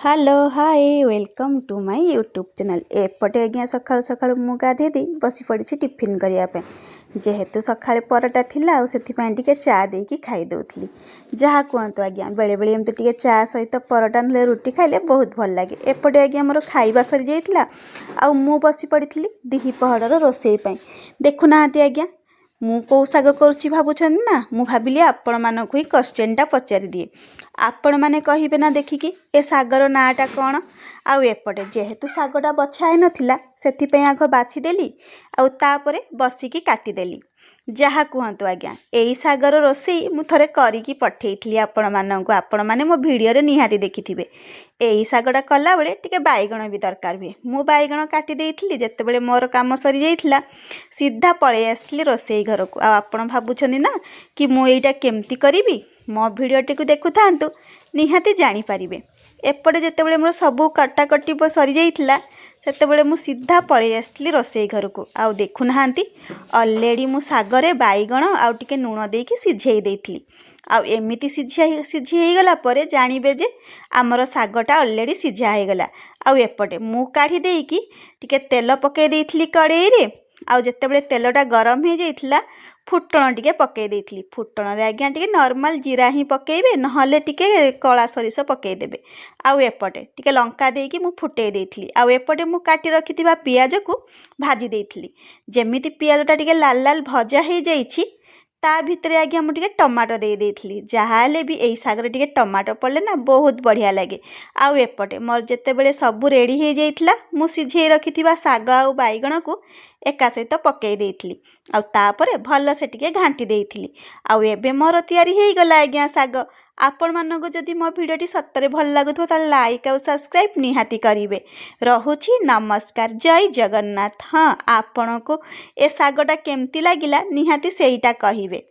Hello hi welcome to my YouTube channel. एपटे आज्ञा सकाल सकाल मु गाधे दी बसी पड़ी टिफिन करने जेहेतु सकाଳେ परटा थिला आ सेथिपाई टिके चा देकी खाई दउथली। जहाँ कहतु आज्ञा बेले बेले एमती टिके चा सहित परटा नले रुटी खाइले बहुत भल लगे। एपटे आज्ञा मोर खाइबा सरी जाइतिला आ मु बसी पड़ी दिही पहरर रोसई पई। देखुना आज्ञा मु कौ साग करुच्ची भावुछन ना, मु भाविली आपण मानकु ही क्वेश्चनटा पचारि दिए। आपण माने कहिबे ना देखिकी ए सागर नाटा कौन। आउ एपटे जेहेतु सागटा बछाए नथिला सेथिपई आग बाछीदेली आउ तापरे बसिकी काटिदेली। जहाँ कहतु आज्ञा एई सागर रोसई मु थरे करिकी पठेइथली आपण मानकु। आपण माने मो वीडियो रे निहाती देखिथिबे। एई सागटा कला बेले टिके बाइगण भी दरकार हुए। मु बाइगण काटी देइथली जेतेबेले मोर काम सरी जाइथला सीधा पळेई आसथली रोसई घर को। आपण भाबुछनी ना कि मु एइटा केमती करिवि, मो वीडियोटी को देखुथांतु निहाती जानि पारिबे। एपटे जेतेबेले मोर सबु कटाकटी सरी जाइथला सेतेबेले मु सीधा पळेई आसथली रोसई घर को। आउ देखुनाहांती ऑलरेडी मु सागरे बाइगण आउ टिके नून देकी सिझेई देइथली। आउ एमिति सिझी हो गला परे जानिबे जे आमर सागटा ऑलरेडी सिझा हो गला। आउ एपटे मु काढ़ी देकी टिके तेल पकेई देइथली कड़ेई रे। आउ जेतेबेले तेलटा गरम हो जाइथला फुटण टिके पकेई देइथली। फुटण रे आज्ञा टिके नॉर्मल जीरा ही पकेइबे, नहले टिके कला सरिष पकेई देबे। आउ एपटे टिके लंका देकी मु फुटेई देइथली। आउ एपटे मु काटी रखिथिबा पियाज को भाजी देइथली। जेमिति पियाजटा टिके लाल लाल भजा हो जाइछि ता भितरे आज्ञा मु टिके टमाटो दे देइथली। जहाले भी एई सागरे टिके टमाटो पड़ले ना बहुत बढ़िया लगे। आउ एपटे मोर जेतेबेले सबु रेडी हो जाइथला मु सिझेई रखिथिबा साग आउ बाइगण को एका सहित पकेई देइथली। आउ तापरे भल से टिके घांटी देइथली। आउ एबे मोर तैयारी हो गला आज्ञा साग। आपण मानक जदि मो भिडियोटी सत्तरे भल लागुथो ताले लाइक आउ सब्सक्राइब निहाती करिवे। रहुछि नमस्कार, जय जगन्नाथ। हाँ, आपण को ए सागटा केमती लागिला निहाती सेइटा कहिवे।